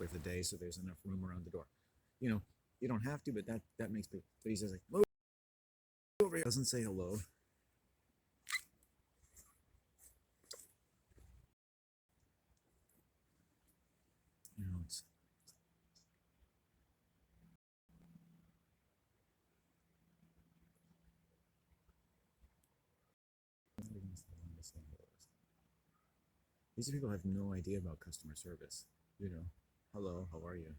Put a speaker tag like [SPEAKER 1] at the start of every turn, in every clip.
[SPEAKER 1] worth a day, so there's enough room around the door. You know, you don't have to, but that makes people. But he says like, move over here. Doesn't say hello. You know, it's these people have no idea about customer service. You know, hello, how are you?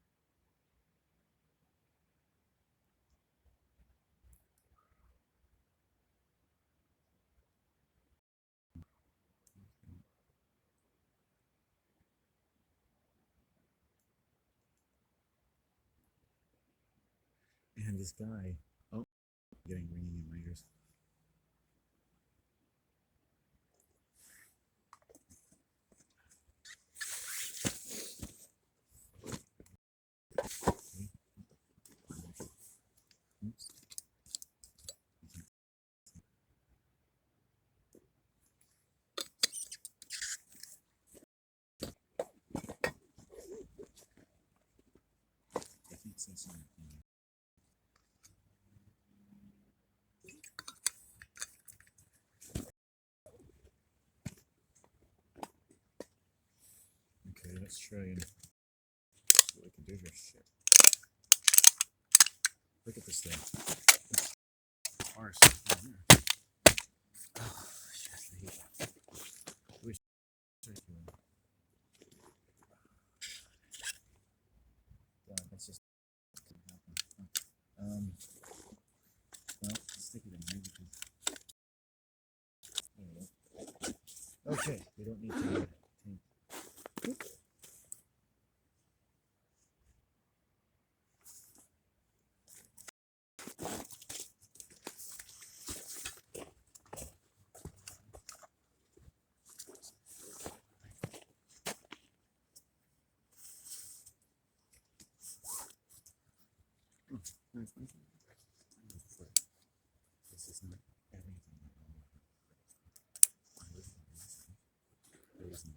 [SPEAKER 1] And this guy, oh, getting ringing in my ears. Oops. I think say something. Okay, let's try and see what we can do here. Shit. Look at this thing. It's arse. Oh, shit, I hate that. Wish I could. God, that's just couldn't happen. Well, stick it in here because. There we go. Okay, we don't need to. This is not everything that I want. There is no.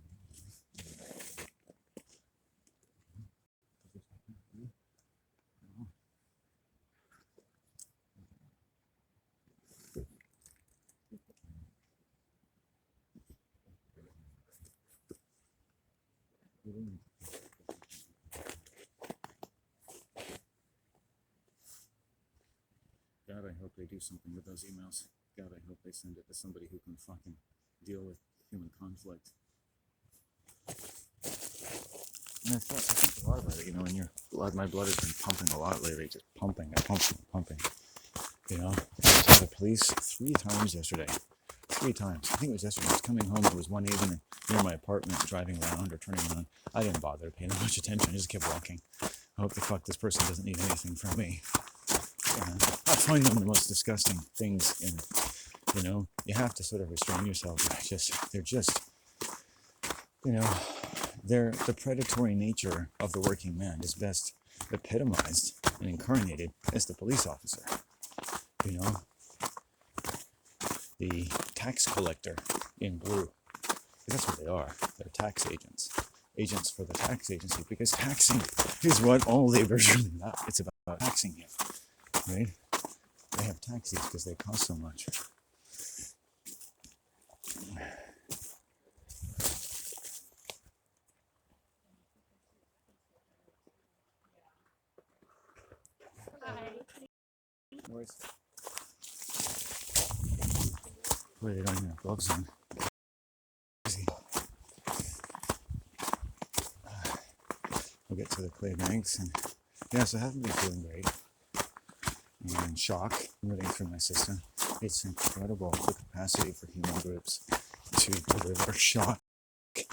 [SPEAKER 1] God, I hope they do something with those emails. God, I hope they send it to somebody who can fucking deal with human conflict. And I think a lot about it, you know, and my blood has been pumping a lot lately, just pumping and pumping and pumping. You know, I saw the police 3 times yesterday. 3 times. I think it was yesterday. I was coming home. There was one evening near my apartment, driving around or turning around. I didn't bother paying that much attention. I just kept walking. I hope the fuck this person doesn't need anything from me. I find them the most disgusting things in, you know, you have to sort of restrain yourself. They're just, you know, the predatory nature of the working man is best epitomized and incarnated as the police officer. You know, the tax collector in blue. That's what they are. They're tax agents. Agents for the tax agency, because taxing is what all labor is really about. It's about taxing you. Right? They have taxis because they cost so much. Boy, they don't even have gloves on. We'll get to the clay banks, and yeah, so I haven't been feeling great. I'm in shock, moving through my system. It's incredible the capacity for human groups to deliver shock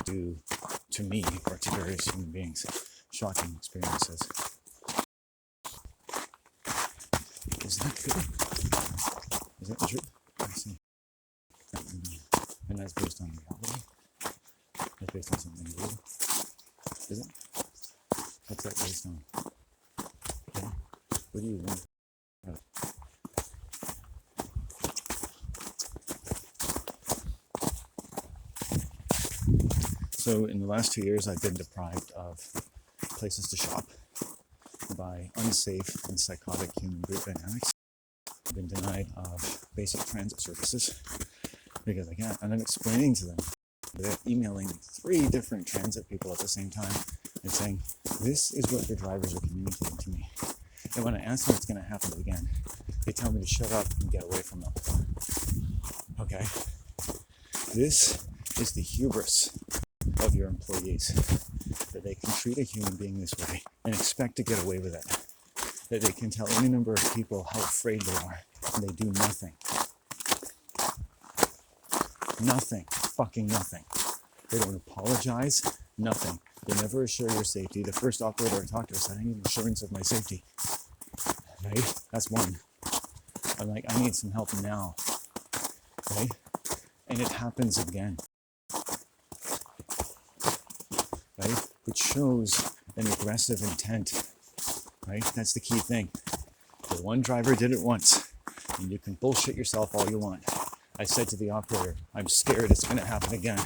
[SPEAKER 1] to me or to various human beings. Shocking experiences. Is that good? Is that the truth? Let's see. And that's based on reality. That's based on something real. Is it? What's that based on? Yeah. What do you want? So in the last 2 years, I've been deprived of places to shop, by unsafe and psychotic human group dynamics. I've been denied of basic transit services because I can't. And I'm explaining to them. They're emailing 3 different transit people at the same time and saying, this is what the drivers are communicating to me. And when I ask them what's going to happen again, they tell me to shut up and get away from them. Okay? This is the hubris of your employees, that they can treat a human being this way and expect to get away with it. That they can tell any number of people how afraid they are, and they do nothing. Nothing. Fucking nothing. They don't apologize. Nothing. They never assure your safety. The first operator I talked to said, I need assurance of my safety. Right? That's one. I'm like, I need some help now. Right? And it happens again. Right? Which shows an aggressive intent. Right? That's the key thing. The one driver did it once, and you can bullshit yourself all you want. I said to the operator, I'm scared it's going to happen again.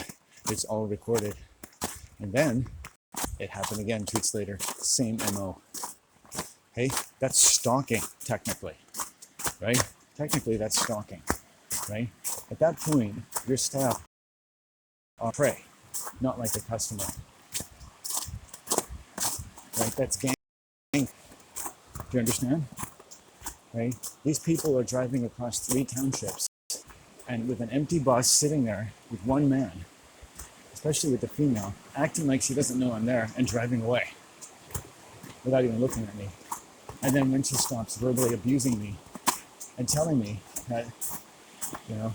[SPEAKER 1] It's all recorded. And then it happened again 2 weeks later. Same MO. Hey, that's stalking, technically. Right? Technically, that's stalking. Right? At that point, your staff are prey, not like the customer. Right? That's gang. Do you understand? Right? These people are driving across 3 townships and with an empty bus sitting there with one man, especially with the female, acting like she doesn't know I'm there and driving away without even looking at me. And then when she stops, verbally abusing me and telling me that, you know,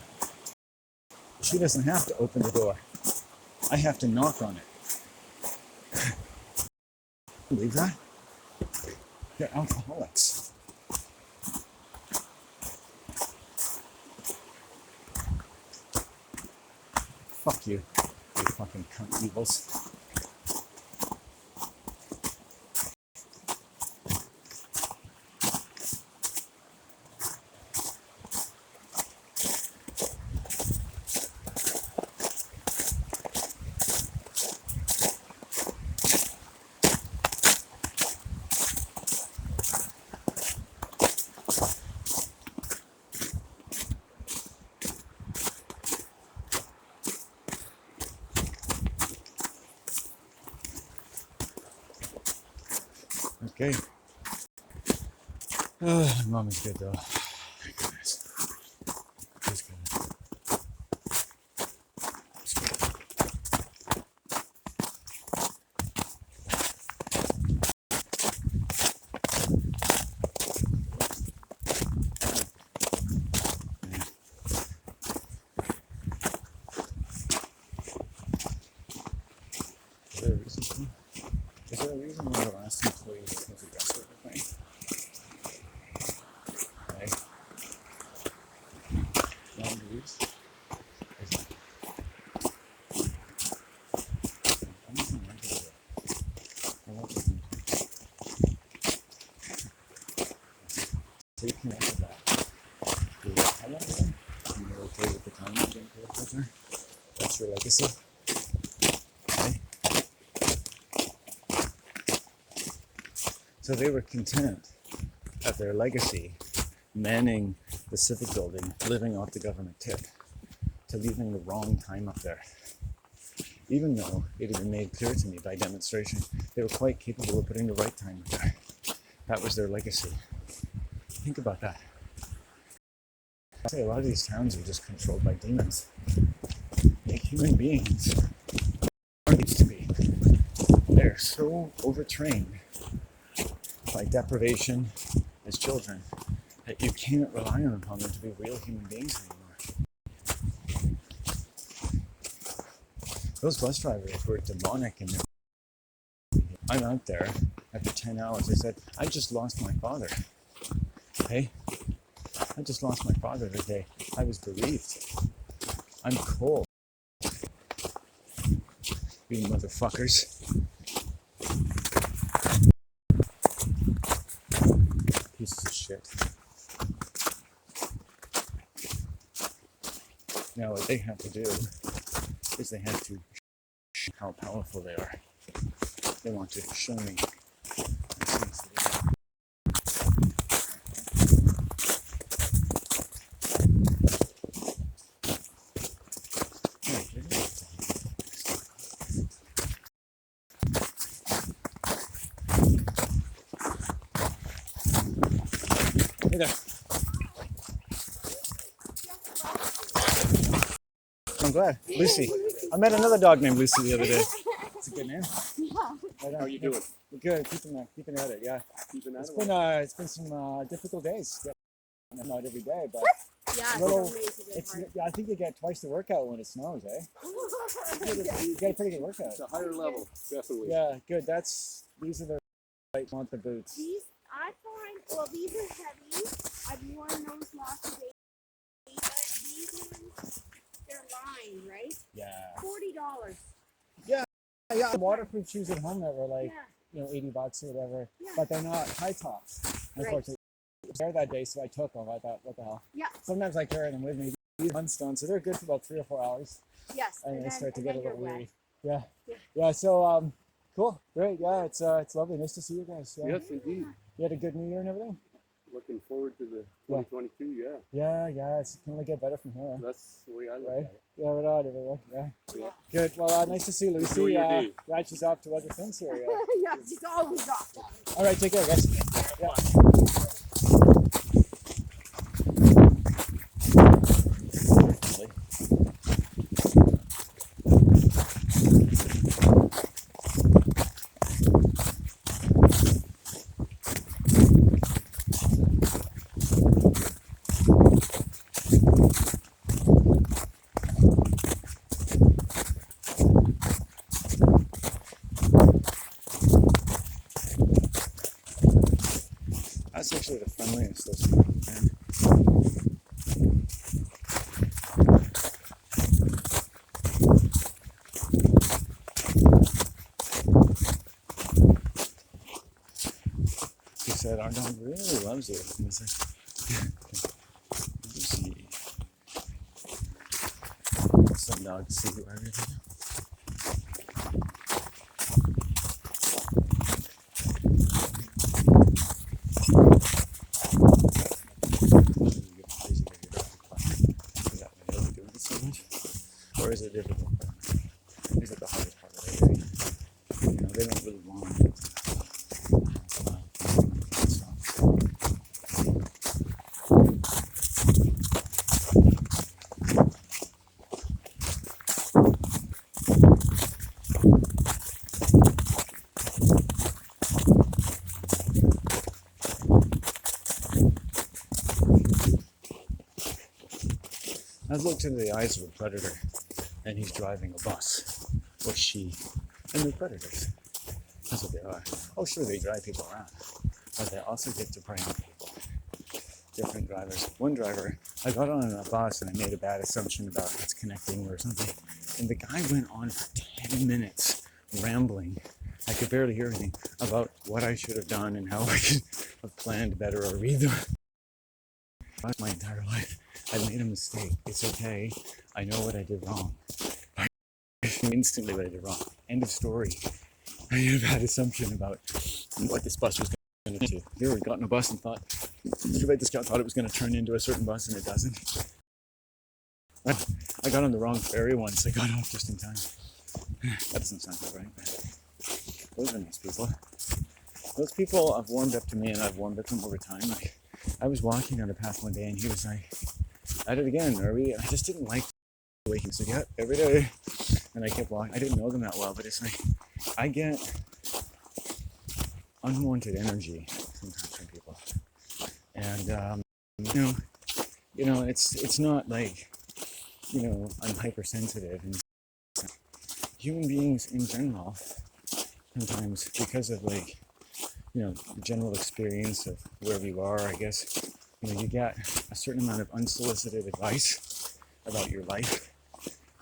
[SPEAKER 1] she doesn't have to open the door. I have to knock on it. Believe that? They're alcoholics. Fuck you, you fucking cunt evils. Okay. Mom is good though. My goodness. She's good. She's good. Is there a reason why the last employee was aggressive with me? Right? Long views? Is it? I'm not going to remember it. I love it. So you can answer that. I love it. You're okay with the time you didn't pay a prisoner? That's your legacy? Okay? So they were content at their legacy, manning the civic building, living off the government tip, to leaving the wrong time up there. Even though it had been made clear to me by demonstration, they were quite capable of putting the right time up there. That was their legacy. Think about that. I say a lot of these towns are just controlled by demons. Like human beings aren't used to be. They're so overtrained by deprivation as children that you can't rely upon them to be real human beings anymore. Those bus drivers were demonic in their... I'm out there after 10 hours. They said, I just lost my father. Hey, I just lost my father today. I was bereaved. I'm cold. You motherfuckers. Pieces of shit. Now what they have to do is they have to show how powerful they are. They want to show me there. I'm glad. Lucy. I met another dog named Lucy the other day. It's a good name. Right
[SPEAKER 2] How you doing?
[SPEAKER 1] We're good. Keeping at it. Yeah.
[SPEAKER 2] Keeping at
[SPEAKER 1] It's been some difficult days. Not every day, but
[SPEAKER 3] Yeah,
[SPEAKER 1] little.
[SPEAKER 3] it's
[SPEAKER 1] I think you get twice the workout when it snows, eh? You get a pretty good workout.
[SPEAKER 2] It's a higher level, definitely.
[SPEAKER 1] Yeah, good. These are the right want the boots.
[SPEAKER 3] These I find these are heavy. I've worn those lots of days, but these ones they're lined, right?
[SPEAKER 1] Yeah.
[SPEAKER 3] $40.
[SPEAKER 1] Yeah, waterproof shoes at home that were like
[SPEAKER 3] Yeah.
[SPEAKER 1] $80 or whatever,
[SPEAKER 3] Yeah.
[SPEAKER 1] but they're not high tops. Unfortunately, I was there that day, so I took them. I thought, what the hell?
[SPEAKER 3] Yeah.
[SPEAKER 1] Sometimes I carry them with me. These Sunstone, so they're good for about 3 or 4 hours,
[SPEAKER 3] Yes.
[SPEAKER 1] and they start to get a little
[SPEAKER 3] wet.
[SPEAKER 1] weary. Yeah.
[SPEAKER 3] Yeah.
[SPEAKER 1] Yeah. So cool, great. Yeah, it's lovely. Nice to see you guys. Yeah.
[SPEAKER 2] Yes, indeed.
[SPEAKER 1] You had a good New Year and everything.
[SPEAKER 2] Looking forward to the 2022. Yeah,
[SPEAKER 1] Yeah. It's can only get better from here.
[SPEAKER 2] that's the way I look
[SPEAKER 1] Right.
[SPEAKER 2] at it.
[SPEAKER 1] Yeah, right on, everyone. Yeah.
[SPEAKER 2] Yeah.
[SPEAKER 1] Good. Well, nice to see Lucy.
[SPEAKER 2] Enjoy your day.
[SPEAKER 1] Glad she's off to other things here. Yeah.
[SPEAKER 3] Yeah, she's always off.
[SPEAKER 1] All right, take care, guys. Yeah. That's actually the friendliest those people, man. He said, our dog really loves you. And I said, Lucy. Some dogs see you everything. Or is it difficult? Is it the hardest part of it? You know, they don't really want it. I've looked into the eyes of a predator, and he's driving a bus, or she, and they're predators. That's what they are. Oh, sure, they drive people around, but they also get to prey on people. Different drivers. One driver, I got on a bus and I made a bad assumption about its connecting or something, and the guy went on for 10 minutes rambling. I could barely hear anything about what I should have done and how I could have planned better or read them. My entire life, I made a mistake. It's okay. I know what I did wrong. I knew instantly what I did wrong. End of story. I made a bad assumption about what this bus was going to do. Here we got in a bus and thought, this guy thought it was going to turn into a certain bus and it doesn't. I got on the wrong ferry once. I got off just in time. That doesn't sound quite right, but those are nice people. Those people have warmed up to me and I've warmed up to them over time. Like, I was walking down the path one day and he was like, at it again, are we? I just didn't like the way he said, yeah, every day. And I kept walking. I didn't know them that well, but it's like, I get unwanted energy sometimes from people. And, you know, it's not like, you know, I'm hypersensitive. And human beings in general, sometimes because of like, you know, the general experience of wherever you are, I guess, you know, you get a certain amount of unsolicited advice about your life.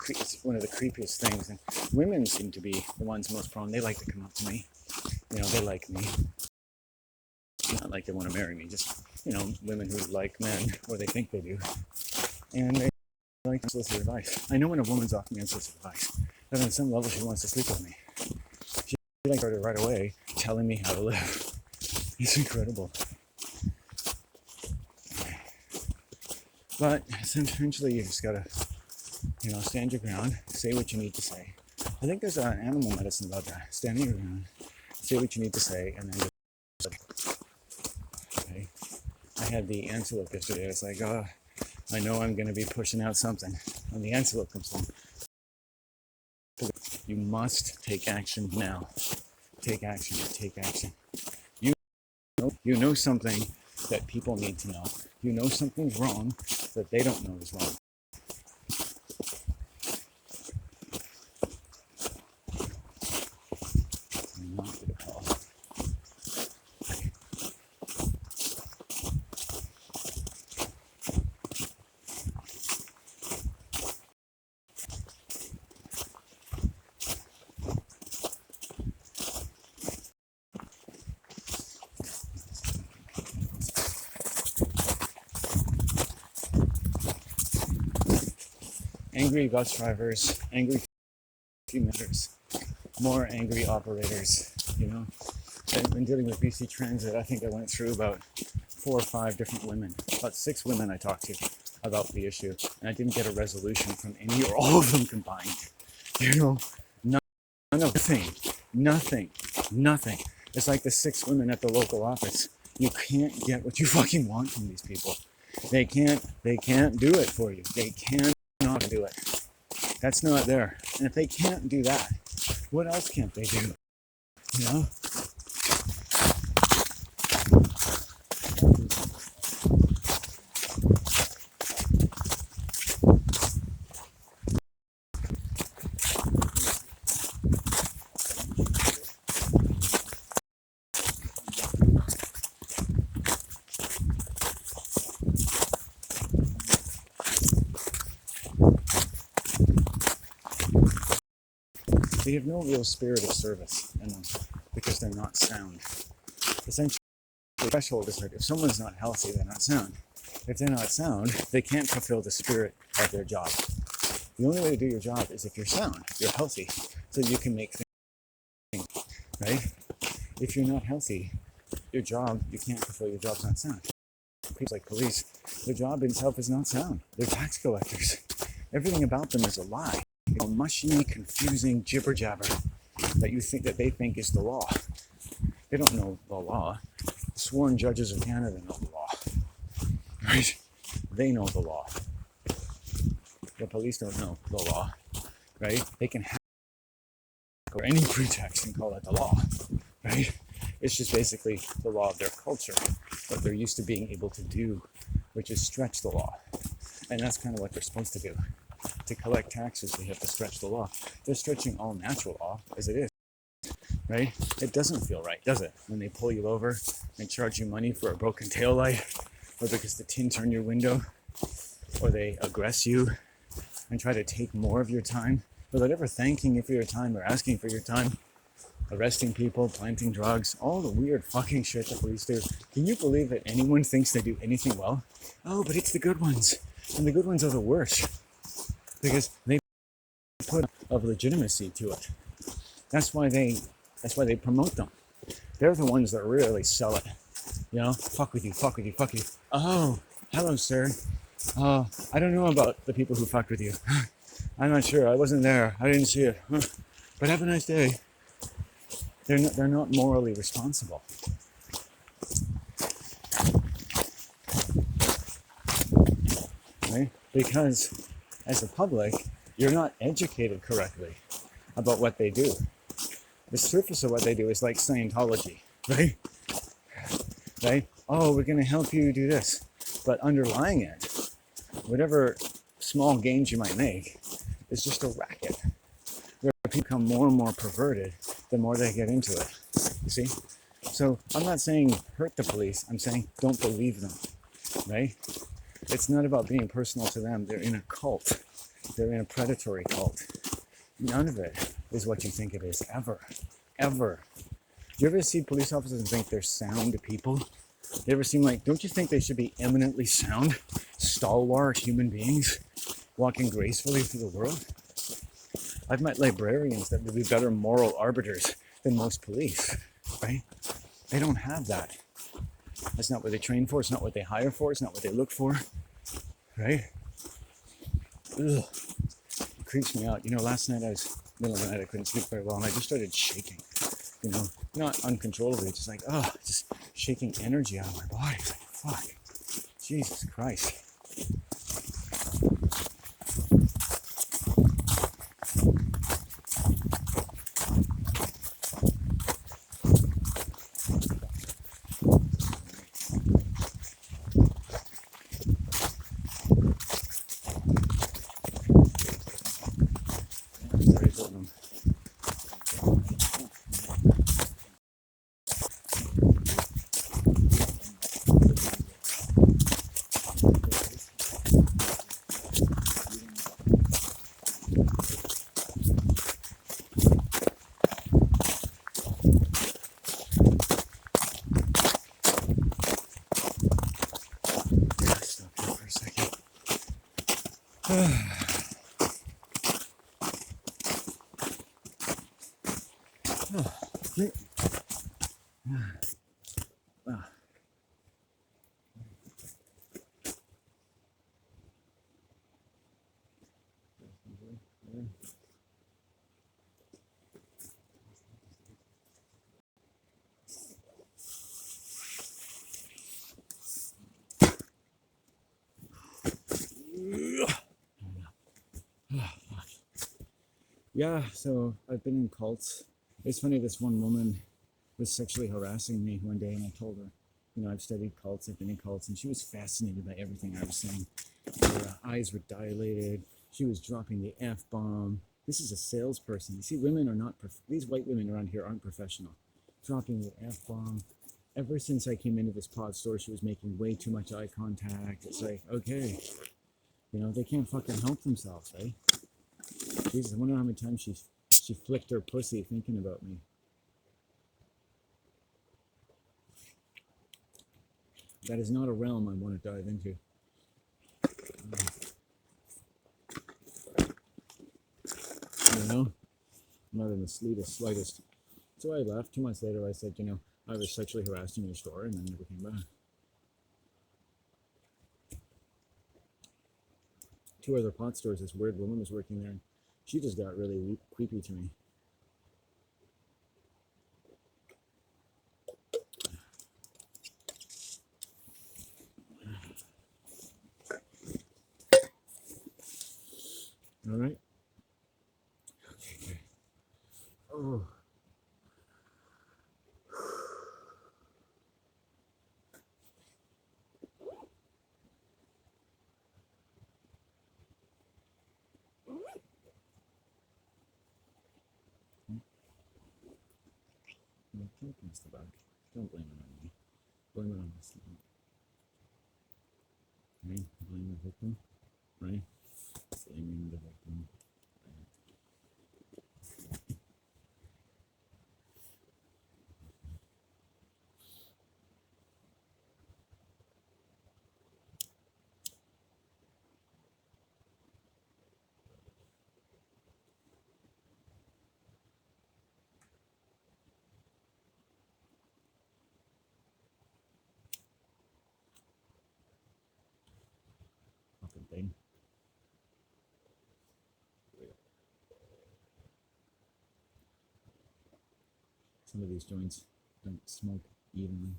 [SPEAKER 1] It's one of the creepiest things. And women seem to be the ones most prone. They like to come up to me. You know, they like me. Not like they want to marry me, just, you know, women who like men, or they think they do. And they like unsolicited advice. I know when a woman's offering me unsolicited advice, that on some level she wants to sleep with me. She started right away telling me how to live. It's incredible. But essentially you just gotta, you know, stand your ground, say what you need to say. I think there's an animal medicine about that. Standing your ground, say what you need to say, and then just, okay, I had the antelope yesterday. I was like, oh, I know I'm going to be pushing out something. When the antelope comes home, you must take action now. Take action. Take action. You know something that people need to know. You know something's wrong that they don't know is wrong. I'm not going to call. Angry bus drivers, angry commuters, more angry operators, you know. I've been dealing with BC Transit. I think I went through about 4 or 5 different women, about 6 women I talked to about the issue, and I didn't get a resolution from any or all of them combined. You know, nothing. It's like the 6 women at the local office. You can't get what you fucking want from these people. They can't do it for you. They cannot do it. That's not there. And if they can't do that, what else can't they do? You know? They have no real spirit of service in them because they're not sound. Essentially, the threshold is that if someone's not healthy, they're not sound. If they're not sound, they can't fulfill the spirit of their job. The only way to do your job is if you're sound, you're healthy, so you can make things, right? If you're not healthy, your job, you can't fulfill your job's not sound. People like police, their job itself is not sound. They're tax collectors. Everything about them is a lie. You know, mushy, confusing jibber jabber that they think is the law. They don't know the law. The sworn judges of Canada know the law, right? They know the law. The police don't know the law, right? They can hack or any pretext and call it the law, right? It's just basically the law of their culture, what they're used to being able to do, which is stretch the law. And that's kind of what they're supposed to do. To collect taxes, they have to stretch the law. They're stretching all natural law as it is, right? It doesn't feel right, does it? When they pull you over and charge you money for a broken taillight, or because the tint's on your window, or they aggress you and try to take more of your time, without ever thanking you for your time or asking for your time, arresting people, planting drugs, all the weird fucking shit the police do. Can you believe that anyone thinks they do anything well? Oh, but it's the good ones. And the good ones are the worst. Because they put of legitimacy to it. That's why they promote them. They're the ones that really sell it. You know, fuck with you. Oh, hello, sir. I don't know about the people who fucked with you. I'm not sure. I wasn't there. I didn't see it. But have a nice day. They're not morally responsible. Right? Because as a public, you're not educated correctly about what they do. The surface of what they do is like Scientology, right? Right? Oh, we're going to help you do this. But underlying it, whatever small gains you might make, is just a racket. Where people become more and more perverted the more they get into it. You see? So I'm not saying hurt the police. I'm saying don't believe them, right? It's not about being personal to them. They're in a cult. They're in a predatory cult. None of it is what you think it is, ever. Do you ever see police officers and think they're sound people? You ever seem like, don't you think they should be eminently sound, stalwart human beings walking gracefully through the world? I've met librarians that would be better moral arbiters than most police, right? They don't have that. That's not what they train for. It's not what they hire for. It's not what they look for, right? Ugh. It creeps me out. You know, last night middle of the night, I couldn't sleep very well, and I just started shaking. You know, not uncontrollably, just like, just shaking energy out of my body. Like, fuck. Jesus Christ. Sorry for them. Stop here for a second. Great. Wow. Yeah, so I've been in cults. It's funny, this one woman was sexually harassing me one day, and I told her, you know, I've studied cults, I've been in cults, and she was fascinated by everything I was saying. Her eyes were dilated. She was dropping the F bomb. This is a salesperson. You see, women are not, these white women around here aren't professional. Dropping the F bomb. Ever since I came into this pod store, she was making way too much eye contact. It's like, okay, you know, they can't fucking help themselves, eh? Jesus, I wonder how many times she flicked her pussy thinking about me. That is not a realm I want to dive into. You know, not in the slightest. So I left. 2 months later, I said, you know, I was sexually harassed in your store, and then never came back. 2 other pot stores, this weird woman was working there, and she just got really creepy to me. All right. Okay. Oh. No, don't miss the bug. Don't blame it on me. Blame it on the student. Right? Blame the victim. Right? Blaming the victim. Fucking thing. Some of these joints don't smoke evenly.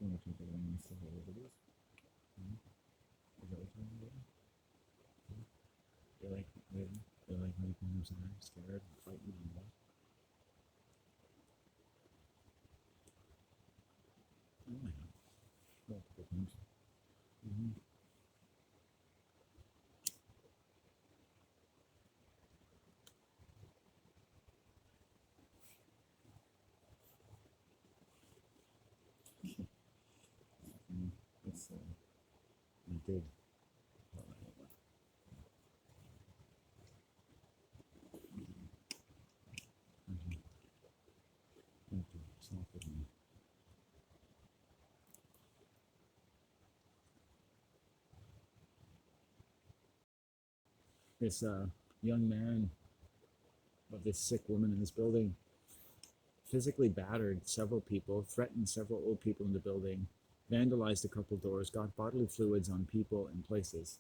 [SPEAKER 1] You want to take it on the whole videos? Is that what you're doing? They like making them scared and frightened and what? Oh my god. That's good news. Mm-hmm. It's I did. Mm-hmm. Thank you. It's not good me. This young man of this sick woman in this building physically battered several people, threatened several old people in the building, vandalized a couple doors, got bodily fluids on people and places,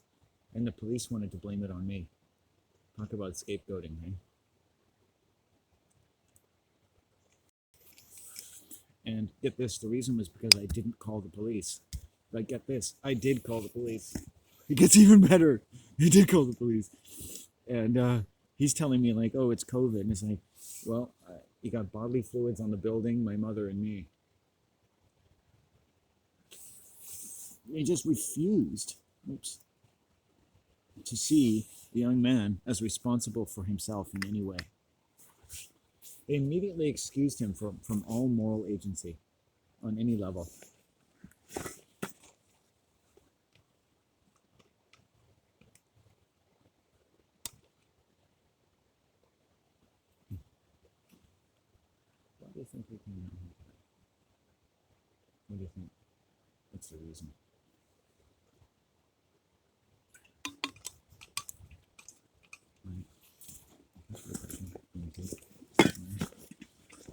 [SPEAKER 1] and the police wanted to blame it on me. Talk about scapegoating, hey? And get this, the reason was because I didn't call the police. Like, get this, I did call the police. It gets even better. I did call the police. And he's telling me, like, oh, it's COVID. And it's like, well, you got bodily fluids on the building, my mother and me. They just refused, to see the young man as responsible for himself in any way. They immediately excused him from all moral agency on any level. Why do you think we can? What do you think? What's the reason? Right. That's the question.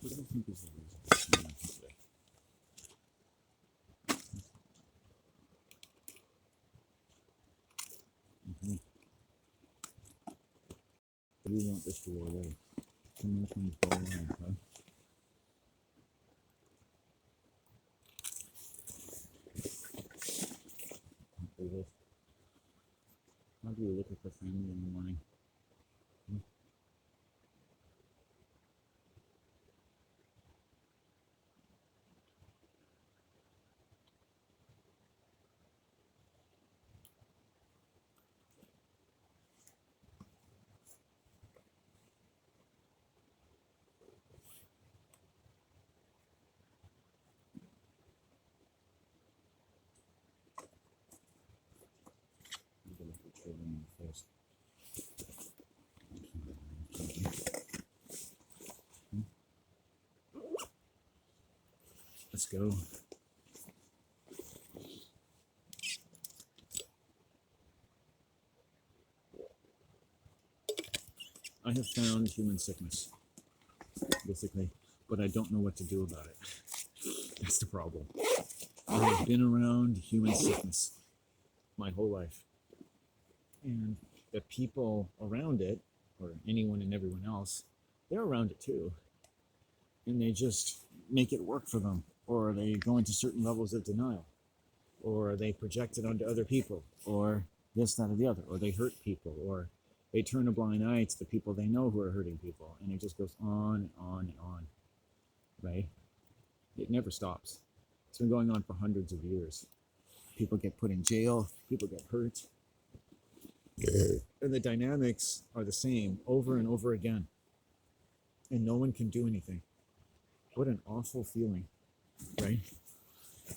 [SPEAKER 1] What do you think is the reason? Okay. We want this to go away. Some things go around, huh? How do you look at the family in the morning? You can look at children in the face. Let's go. I have found human sickness, basically, but I don't know what to do about it. That's the problem. I have been around human sickness my whole life. And the people around it, or anyone and everyone else, they're around it too. And they just make it work for them, or they go into certain levels of denial, or they project it onto other people, or this, that, or the other, or they hurt people, or they turn a blind eye to the people they know who are hurting people, and it just goes on and on and on, right? It never stops. It's been going on for hundreds of years. People get put in jail, people get hurt, and the dynamics are the same over and over again, and no one can do anything. What an awful feeling, right?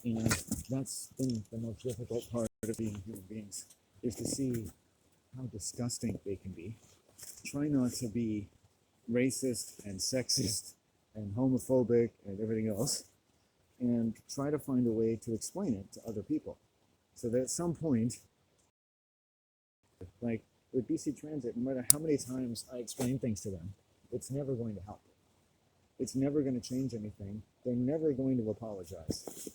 [SPEAKER 1] And that's been the most difficult part of being human beings, is to see how disgusting they can be. Try not to be racist and sexist and homophobic and everything else, and try to find a way to explain it to other people. So that at some point, like with BC Transit, no matter how many times I explain things to them, it's never going to help. It's never going to change anything. They're never going to apologize.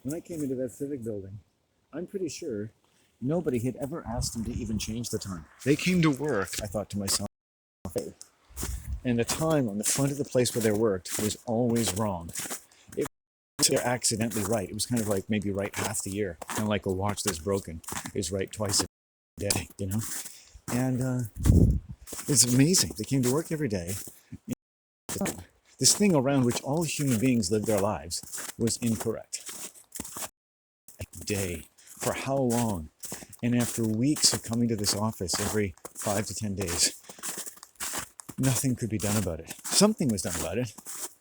[SPEAKER 1] When I came into that civic building, I'm pretty sure nobody had ever asked them to even change the time. They came to work, I thought to myself, and the time on the front of the place where they worked was always wrong. It was accidentally right. It was kind of like maybe right half the year, kind of like a watch that's broken is right twice a day, you know? And it's amazing. They came to work every day. This thing around which all human beings live their lives was incorrect. Day. For how long? And after weeks of coming to this office every 5 to 10 days, nothing could be done about it. Something was done about it,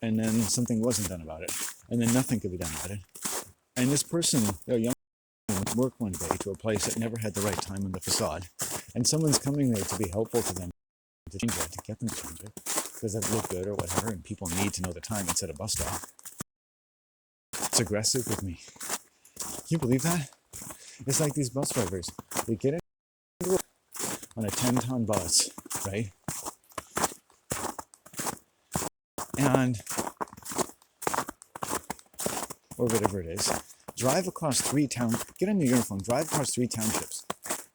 [SPEAKER 1] and then something wasn't done about it, and then nothing could be done about it. And this person, a young man, went to work one day to a place that never had the right time on the facade, and someone's coming there to be helpful to them, to change it, to get them to change it, because it look good or whatever, and people need to know the time instead of bus stop. It's aggressive with me. Can you believe that? It's like these bus drivers. They get into work, on a 10-ton bus, right? And, or whatever it is, drive across get in your uniform, drive across 3 townships.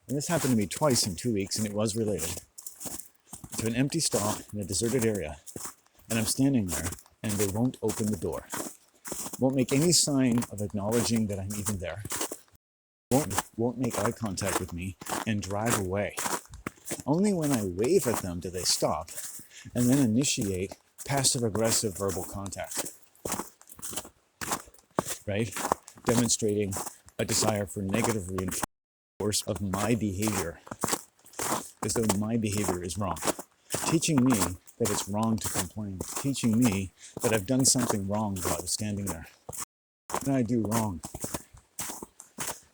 [SPEAKER 1] And this happened to me twice in 2 weeks, and it was related to an empty stop in a deserted area. And I'm standing there, and they won't open the door. Won't make any sign of acknowledging that I'm even there. Won't make eye contact with me and drive away. Only when I wave at them do they stop and then initiate passive-aggressive verbal contact, right? Demonstrating a desire for negative reinforcement of my behavior, as though my behavior is wrong. Teaching me that it's wrong to complain. Teaching me that I've done something wrong while I was standing there. What did I do wrong?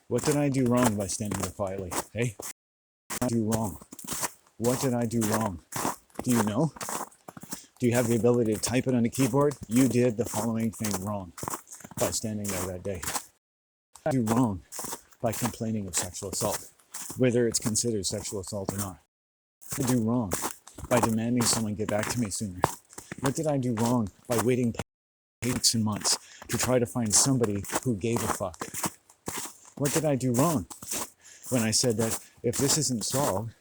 [SPEAKER 1] What did I do wrong by standing there quietly? Hey? What did I do wrong? What did I do wrong? Do you know? Do you have the ability to type it on a keyboard? You did the following thing wrong by standing there that day. What did I do wrong by complaining of sexual assault, whether it's considered sexual assault or not? What did I do wrong by demanding someone get back to me sooner? What did I do wrong by waiting weeks and months to try to find somebody who gave a fuck? What did I do wrong when I said that if this isn't solved,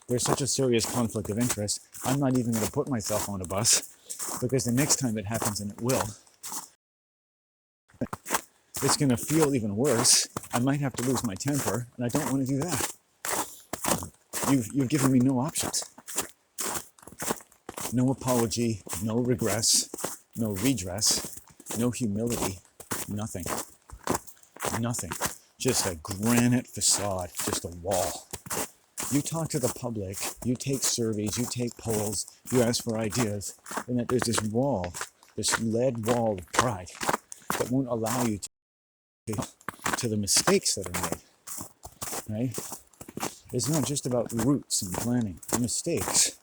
[SPEAKER 1] there's such a serious conflict of interest, I'm not even going to put myself on a bus, because the next time it happens, and it will, it's going to feel even worse. I might have to lose my temper, and I don't want to do that. You've given me no options. No apology, no regress, no redress, no humility, nothing. Nothing. Just a granite facade, just a wall. You talk to the public, you take surveys, you take polls, you ask for ideas, and that there's this wall, this lead wall of pride that won't allow you to the mistakes that are made, right? It's not just about roots and planning, mistakes,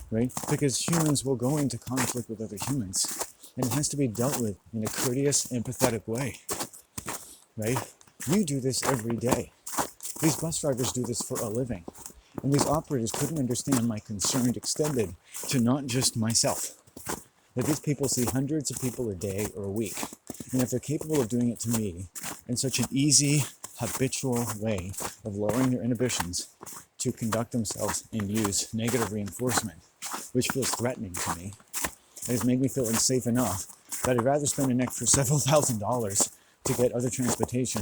[SPEAKER 1] right? Because humans will go into conflict with other humans, and it has to be dealt with in a courteous, empathetic way, right? You do this every day. These bus drivers do this for a living. And these operators couldn't understand my concern extended to not just myself. That these people see hundreds of people a day or a week. And if they're capable of doing it to me in such an easy, habitual way of lowering their inhibitions to conduct themselves and use negative reinforcement, which feels threatening to me, it has made me feel unsafe enough that I'd rather spend an extra several $1,000s to get other transportation